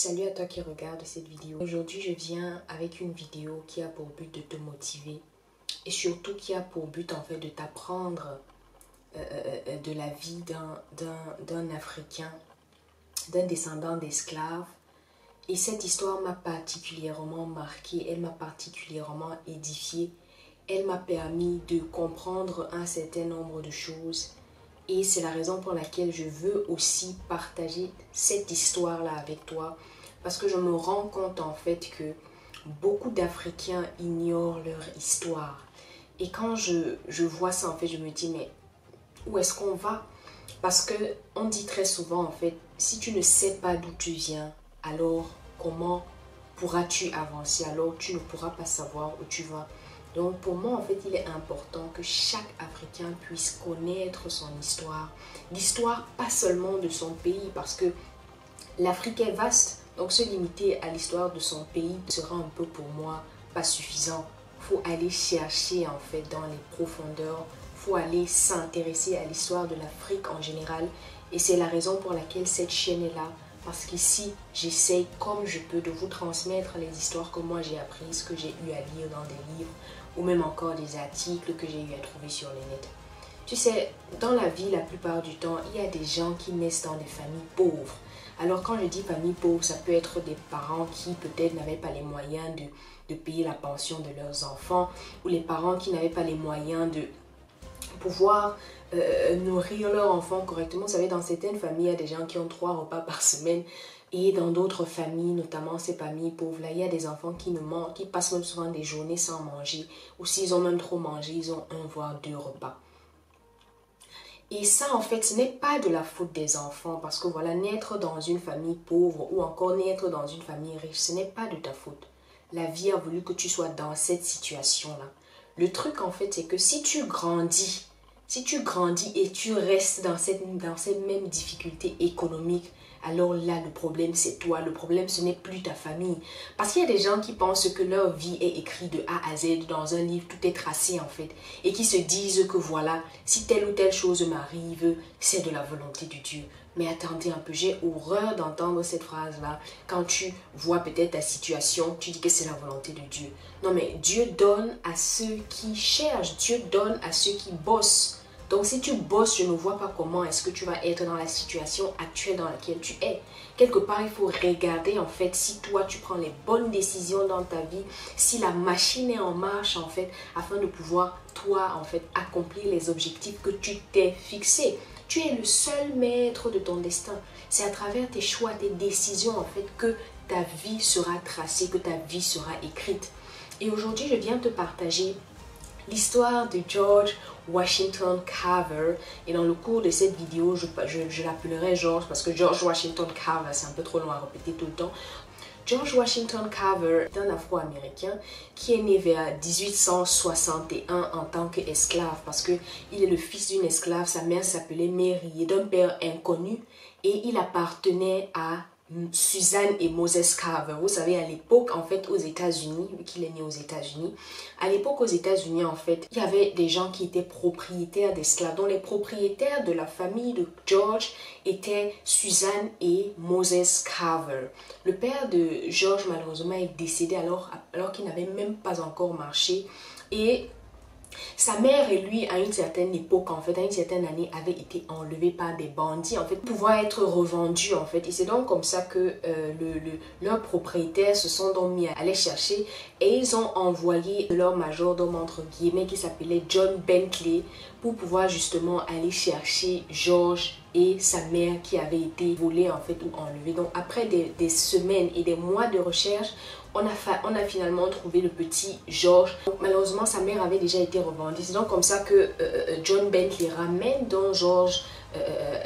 Salut à toi qui regarde cette vidéo. Aujourd'hui, je viens avec une vidéo qui a pour but de te motiver et surtout qui a pour but en fait de t'apprendre de la vie d'un Africain, d'un descendant d'esclaves. Et cette histoire m'a particulièrement marquée, elle m'a particulièrement édifiée. Elle m'a permis de comprendre un certain nombre de choses. Et c'est la raison pour laquelle je veux aussi partager cette histoire-là avec toi. Parce que je me rends compte en fait que beaucoup d'Africains ignorent leur histoire. Et quand je vois ça en fait, je me dis mais où est-ce qu'on va? Parce que on dit très souvent en fait, si tu ne sais pas d'où tu viens, alors comment pourras-tu avancer? Alors tu ne pourras pas savoir où tu vas. Donc pour moi en fait il est important que chaque Africain puisse connaître son histoire. L'histoire pas seulement de son pays parce que l'Afrique est vaste. Donc se limiter à l'histoire de son pays sera un peu pour moi pas suffisant. Il faut aller chercher en fait dans les profondeurs. Il faut aller s'intéresser à l'histoire de l'Afrique en général. Et c'est la raison pour laquelle cette chaîne est là. Parce qu'ici, j'essaye comme je peux de vous transmettre les histoires que moi j'ai apprises, que j'ai eu à lire dans des livres ou même encore des articles que j'ai eu à trouver sur le net. Tu sais, dans la vie, la plupart du temps, il y a des gens qui naissent dans des familles pauvres. Alors quand je dis famille pauvre, ça peut être des parents qui peut-être n'avaient pas les moyens de payer la pension de leurs enfants ou les parents qui n'avaient pas les moyens de pouvoir nourrir leurs enfants correctement. Vous savez, dans certaines familles, il y a des gens qui ont 3 repas par semaine et dans d'autres familles, notamment ces familles pauvres-là, il y a des enfants qui ne mangent, qui passent même souvent des journées sans manger ou s'ils ont même trop mangé, ils ont 1 voire 2 repas. Et ça, en fait, ce n'est pas de la faute des enfants parce que voilà, naître dans une famille pauvre ou encore naître dans une famille riche, ce n'est pas de ta faute. La vie a voulu que tu sois dans cette situation-là. Le truc, en fait, c'est que si tu grandis et tu restes dans cette même difficulté économique, alors là, le problème, c'est toi. Le problème, ce n'est plus ta famille. Parce qu'il y a des gens qui pensent que leur vie est écrite de A à Z dans un livre, tout est tracé en fait. Et qui se disent que voilà, si telle ou telle chose m'arrive, c'est de la volonté de Dieu. Mais attendez un peu, j'ai horreur d'entendre cette phrase-là. Quand tu vois peut-être ta situation, tu dis que c'est la volonté de Dieu. Non mais Dieu donne à ceux qui cherchent, Dieu donne à ceux qui bossent. Donc si tu bosses, je ne vois pas comment est-ce que tu vas être dans la situation actuelle dans laquelle tu es. Quelque part, il faut regarder en fait si toi tu prends les bonnes décisions dans ta vie, si la machine est en marche en fait, afin de pouvoir toi en fait accomplir les objectifs que tu t'es fixés. Tu es le seul maître de ton destin. C'est à travers tes choix, tes décisions en fait que ta vie sera tracée, que ta vie sera écrite. Et aujourd'hui, je viens te partager l'histoire de George Washington Carver. Et dans le cours de cette vidéo, je l'appellerai George parce que George Washington Carver, c'est un peu trop long à répéter tout le temps. George Washington Carver est un Afro-Américain qui est né vers 1861 en tant qu'esclave parce qu'il est le fils d'une esclave. Sa mère s'appelait Mary et d'un père inconnu et il appartenait à Susan et Moses Carver. Vous savez, à l'époque, en fait, aux États-Unis, vu qu'il est né aux États-Unis, à l'époque, aux États-Unis, en fait, il y avait des gens qui étaient propriétaires d'esclaves. Donc, les propriétaires de la famille de George étaient Susan et Moses Carver. Le père de George, malheureusement, est décédé alors qu'il n'avait même pas encore marché. Et sa mère et lui, à une certaine époque, en fait, à une certaine année, avaient été enlevés par des bandits, en fait, pour pouvoir être revendus, en fait. Et c'est donc comme ça que leurs propriétaires se sont donc mis à aller chercher et ils ont envoyé leur majordome, entre guillemets, qui s'appelait John Bentley, pour pouvoir justement aller chercher George et sa mère qui avaient été volés, en fait, ou enlevés. Donc, après des semaines et des mois de recherche, on a finalement trouvé le petit George. Donc, malheureusement, sa mère avait déjà été revendue. C'est donc comme ça que John Bentley ramène donc George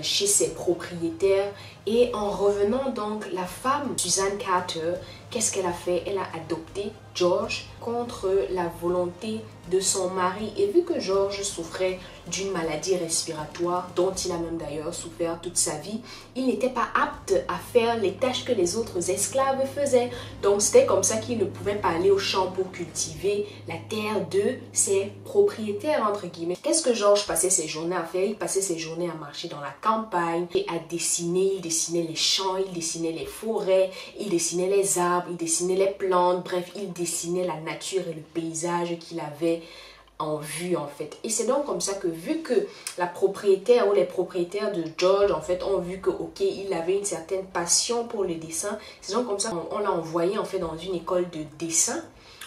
chez ses propriétaires. Et en revenant donc, la femme, Susan Carter, qu'est-ce qu'elle a fait? Elle a adopté George contre la volonté de son mari. Et vu que George souffrait d'une maladie respiratoire, dont il a même d'ailleurs souffert toute sa vie, il n'était pas apte à faire les tâches que les autres esclaves faisaient. Donc c'était comme ça qu'il ne pouvait pas aller au champ pour cultiver la terre de ses propriétaires, entre guillemets. Qu'est-ce que George passait ses journées à faire? Il passait ses journées à marcher dans la campagne et à dessiner. Il dessinait les champs, il dessinait les forêts, il dessinait les arbres, il dessinait les plantes, bref, il dessinait la nature et le paysage qu'il avait en vue en fait. Et c'est donc comme ça que vu que la propriétaire ou les propriétaires de George en fait ont vu que ok, il avait une certaine passion pour le dessin, c'est donc comme ça qu'on l'a envoyé en fait dans une école de dessin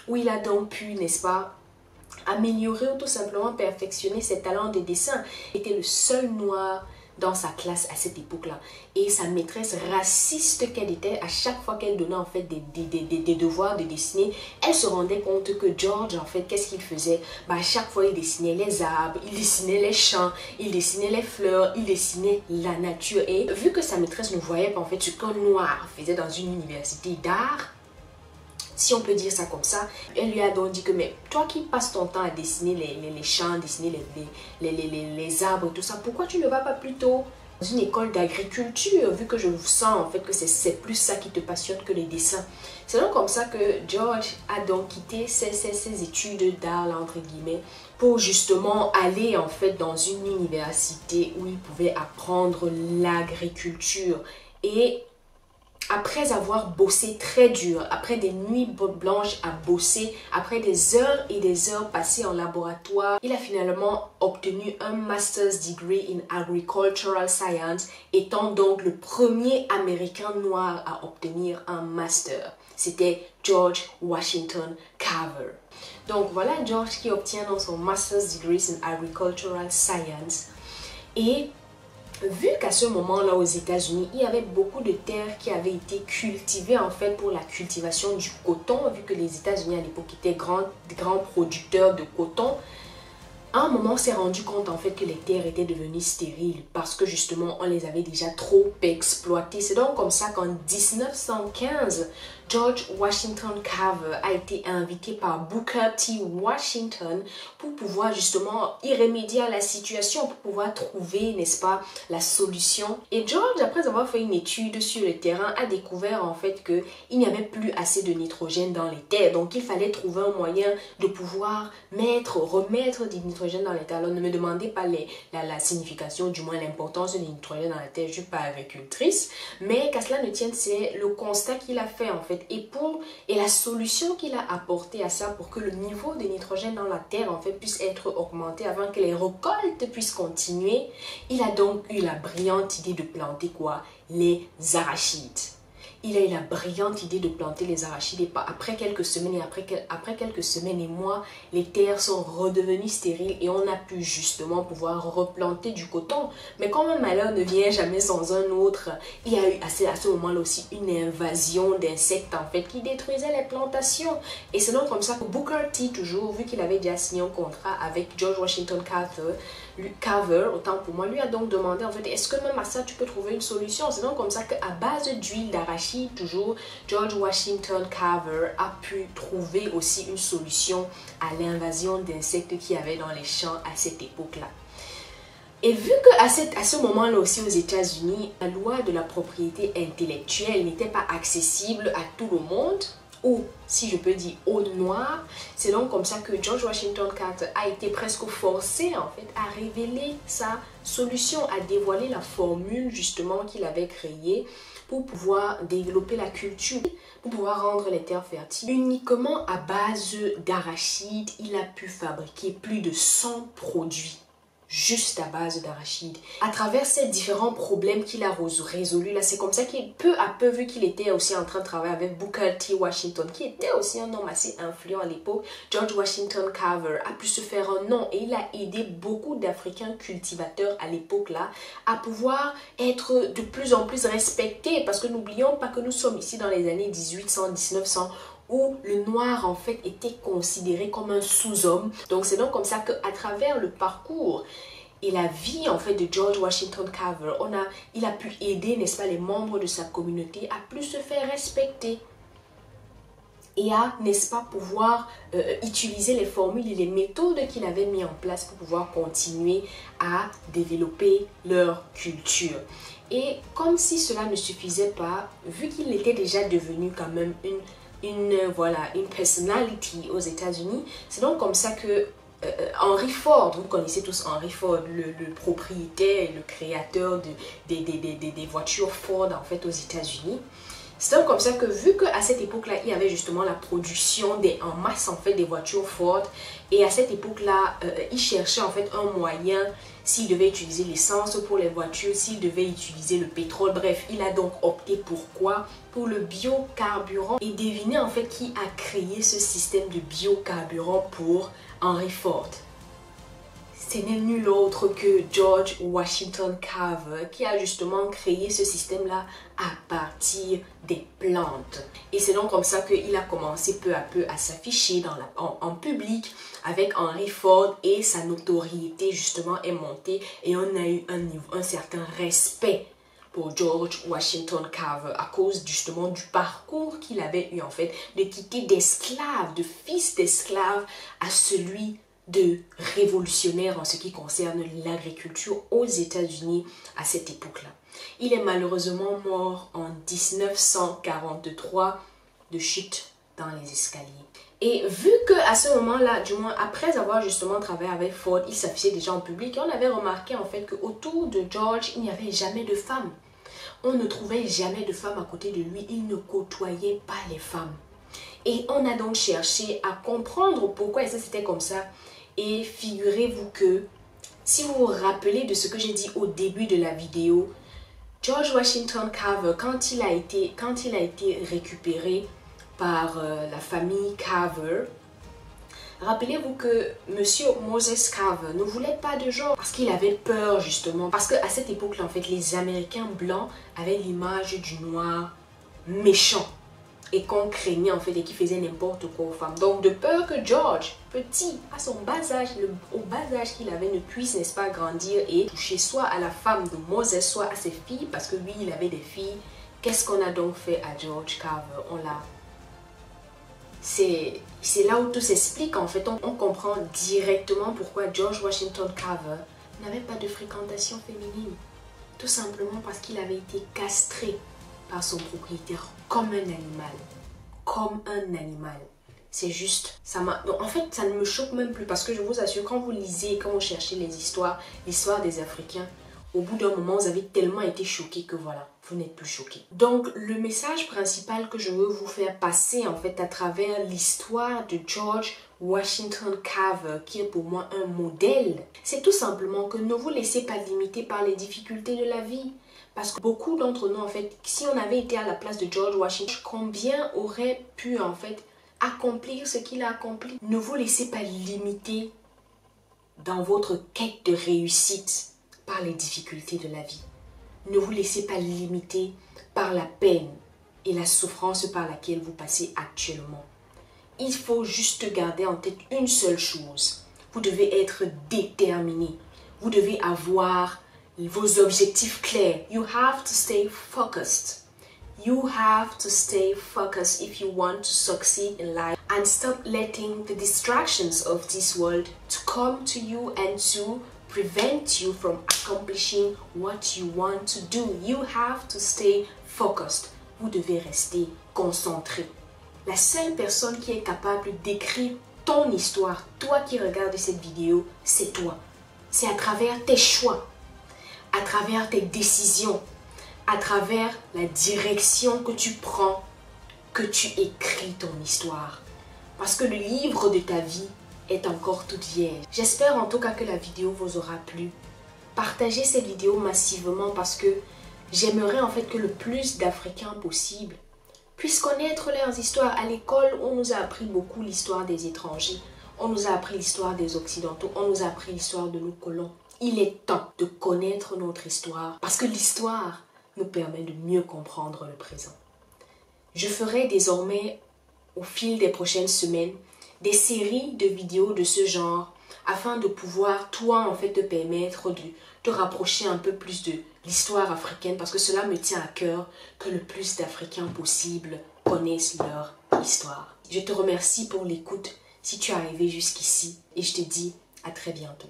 où il a donc pu, n'est-ce pas, améliorer ou tout simplement perfectionner ses talents de dessin. Il était le seul noir dans sa classe à cette époque-là. Et sa maîtresse raciste qu'elle était, à chaque fois qu'elle donnait en fait des devoirs de dessiner, elle se rendait compte que George, en fait, qu'est-ce qu'il faisait? Bah, à chaque fois, il dessinait les arbres, il dessinait les champs, il dessinait les fleurs, il dessinait la nature. Et vu que sa maîtresse ne voyait pas en fait ce qu'un noir faisait dans une université d'art, si on peut dire ça comme ça, elle lui a donc dit que mais toi qui passes ton temps à dessiner les champs, dessiner les arbres et tout ça, pourquoi tu ne vas pas plutôt dans une école d'agriculture, vu que je vous sens en fait que c'est plus ça qui te passionne que les dessins. C'est donc comme ça que George a donc quitté ses études d'art, entre guillemets, pour justement aller en fait dans une université où il pouvait apprendre l'agriculture. Et après avoir bossé très dur, après des nuits blanches à bosser, après des heures et des heures passées en laboratoire, il a finalement obtenu un Master's Degree in Agricultural Science, étant donc le premier Américain noir à obtenir un master. C'était George Washington Carver. Donc voilà George qui obtient donc son Master's Degree in Agricultural Science. Et vu qu'à ce moment-là aux États-Unis, il y avait beaucoup de terres qui avaient été cultivées en fait pour la cultivation du coton, vu que les États-Unis à l'époque étaient grands producteurs de coton, à un moment on s'est rendu compte en fait que les terres étaient devenues stériles parce que justement on les avait déjà trop exploitées. C'est donc comme ça qu'en 1915, George Washington Carver a été invité par Booker T. Washington pour pouvoir justement y remédier à la situation, pour pouvoir trouver, n'est-ce pas, la solution. Et George, après avoir fait une étude sur le terrain, a découvert en fait qu'il n'y avait plus assez de nitrogène dans les terres. Donc il fallait trouver un moyen de pouvoir remettre du nitrogène dans les terres. Alors ne me demandez pas la signification, du moins l'importance du nitrogène dans la terre, je ne suis pas agricultrice. Mais qu'à cela ne tienne, c'est le constat qu'il a fait en fait. Et la solution qu'il a apportée à ça pour que le niveau de nitrogène dans la terre en fait puisse être augmenté avant que les récoltes puissent continuer, il a donc eu la brillante idée de planter quoi? Les arachides. Il a eu la brillante idée de planter les arachides et après quelques semaines après quelques semaines et mois, les terres sont redevenues stériles et on a pu justement pouvoir replanter du coton. Mais comme un malheur ne vient jamais sans un autre, il y a eu à ce moment-là aussi une invasion d'insectes en fait qui détruisaient les plantations. Et c'est donc comme ça que Booker T, toujours, vu qu'il avait déjà signé un contrat avec George Washington Carver, autant pour moi, lui a donc demandé en fait, est-ce que même à ça tu peux trouver une solution? C'est donc comme ça qu'à base d'huile d'arachide, toujours, George Washington Carver a pu trouver aussi une solution à l'invasion d'insectes qu'il y avait dans les champs à cette époque-là. Et vu qu'à ce moment-là aussi aux États-Unis, la loi de la propriété intellectuelle n'était pas accessible à tout le monde, ou si je peux dire aux noirs, c'est donc comme ça que George Washington Carver a été presque forcé en fait à révéler sa solution, à dévoiler la formule justement qu'il avait créée pour pouvoir développer la culture, pour pouvoir rendre les terres fertiles. Uniquement à base d'arachides, il a pu fabriquer plus de 100 produits juste à base d'arachides. À travers ces différents problèmes qu'il a résolus, là, c'est comme ça qu'il, peu à peu, vu qu'il était aussi en train de travailler avec Booker T. Washington, qui était aussi un homme assez influent à l'époque, George Washington Carver a pu se faire un nom et il a aidé beaucoup d'Africains cultivateurs à l'époque là à pouvoir être de plus en plus respectés, parce que n'oublions pas que nous sommes ici dans les années 1800-1900, où le noir en fait était considéré comme un sous-homme. Donc c'est donc comme ça qu'à travers le parcours et la vie en fait de George Washington Carver, il a pu aider, n'est-ce pas, les membres de sa communauté à plus se faire respecter et à, n'est-ce pas, pouvoir utiliser les formules et les méthodes qu'il avait mis en place pour pouvoir continuer à développer leur culture. Et comme si cela ne suffisait pas, vu qu'il était déjà devenu quand même une personnalité aux États-Unis, c'est donc comme ça que Henry Ford, vous connaissez tous Henry Ford, le propriétaire et le créateur des voitures Ford en fait aux États-Unis. C'est donc comme ça que vu qu'à cette époque-là, il y avait justement la production en masse en fait des voitures Ford, et à cette époque-là, il cherchait en fait un moyen, s'il devait utiliser l'essence pour les voitures, s'il devait utiliser le pétrole, bref, il a donc opté pour quoi? Pour le biocarburant. Et devinez en fait qui a créé ce système de biocarburant pour Henry Ford. Ce n'est nul autre que George Washington Carver qui a justement créé ce système-là à partir des plantes. Et c'est donc comme ça qu'il a commencé peu à peu à s'afficher en public avec Henry Ford, et sa notoriété justement est montée et on a eu un certain respect pour George Washington Carver à cause justement du parcours qu'il avait eu en fait de quitter d'esclave, de fils d'esclave à celui de révolutionnaire en ce qui concerne l'agriculture aux États-Unis à cette époque-là. Il est malheureusement mort en 1943 de chute dans les escaliers. Et vu qu'à ce moment-là, du moins après avoir justement travaillé avec Ford, il s'affichait déjà en public, et on avait remarqué en fait qu'autour de George, il n'y avait jamais de femmes. On ne trouvait jamais de femmes à côté de lui, il ne côtoyait pas les femmes. Et on a donc cherché à comprendre pourquoi c'était comme ça. Et figurez-vous que, si vous vous rappelez de ce que j'ai dit au début de la vidéo, George Washington Carver, quand il a été récupéré par la famille Carver, rappelez-vous que Monsieur Moses Carver ne voulait pas de genre parce qu'il avait peur justement. Parce qu'à cette époque-là, en fait, les Américains blancs avaient l'image du noir méchant et qu'on craignait en fait et qui faisait n'importe quoi aux femmes. Donc de peur que George, petit, à son bas âge, au bas âge qu'il avait, ne puisse, n'est-ce pas, grandir et toucher soit à la femme de Moses, soit à ses filles, parce que lui, il avait des filles. Qu'est-ce qu'on a donc fait à George Carver? On l'a... C'est là où tout s'explique en fait. On comprend directement pourquoi George Washington Carver n'avait pas de fréquentation féminine. Tout simplement parce qu'il avait été castré par son propriétaire comme un animal. Comme un animal. C'est juste, ça m'a... En fait, ça ne me choque même plus parce que je vous assure, quand vous lisez, quand vous cherchez l'histoire des Africains, au bout d'un moment, vous avez tellement été choqués que voilà, vous n'êtes plus choqués. Donc, le message principal que je veux vous faire passer en fait à travers l'histoire de George Washington Carver, qui est pour moi un modèle, c'est tout simplement que ne vous laissez pas limiter par les difficultés de la vie. Parce que beaucoup d'entre nous, en fait, si on avait été à la place de George Washington, combien aurait pu, en fait, accomplir ce qu'il a accompli? Ne vous laissez pas limiter dans votre quête de réussite par les difficultés de la vie. Ne vous laissez pas limiter par la peine et la souffrance par laquelle vous passez actuellement. Il faut juste garder en tête une seule chose. Vous devez être déterminé. Vous devez avoir vos objectifs clairs. You have to stay focused. You have to stay focused if you want to succeed in life, and stop letting the distractions of this world to come to you and to prevent you from accomplishing what you want to do. You have to stay focused. Vous devez rester concentré. La seule personne qui est capable d'écrire ton histoire, toi qui regardes cette vidéo, c'est toi. C'est à travers tes choix, à travers tes décisions, à travers la direction que tu prends, que tu écris ton histoire. Parce que le livre de ta vie est encore toute vierge. J'espère en tout cas que la vidéo vous aura plu. Partagez cette vidéo massivement parce que j'aimerais en fait que le plus d'Africains possible puissent connaître leurs histoires. À l'école, on nous a appris beaucoup l'histoire des étrangers. On nous a appris l'histoire des Occidentaux. On nous a appris l'histoire de nos colons. Il est temps de connaître notre histoire parce que l'histoire nous permet de mieux comprendre le présent. Je ferai désormais, au fil des prochaines semaines, des séries de vidéos de ce genre afin de pouvoir, toi, en fait, te permettre de te rapprocher un peu plus de l'histoire africaine parce que cela me tient à cœur que le plus d'Africains possible connaissent leur histoire. Je te remercie pour l'écoute si tu es arrivé jusqu'ici et je te dis à très bientôt.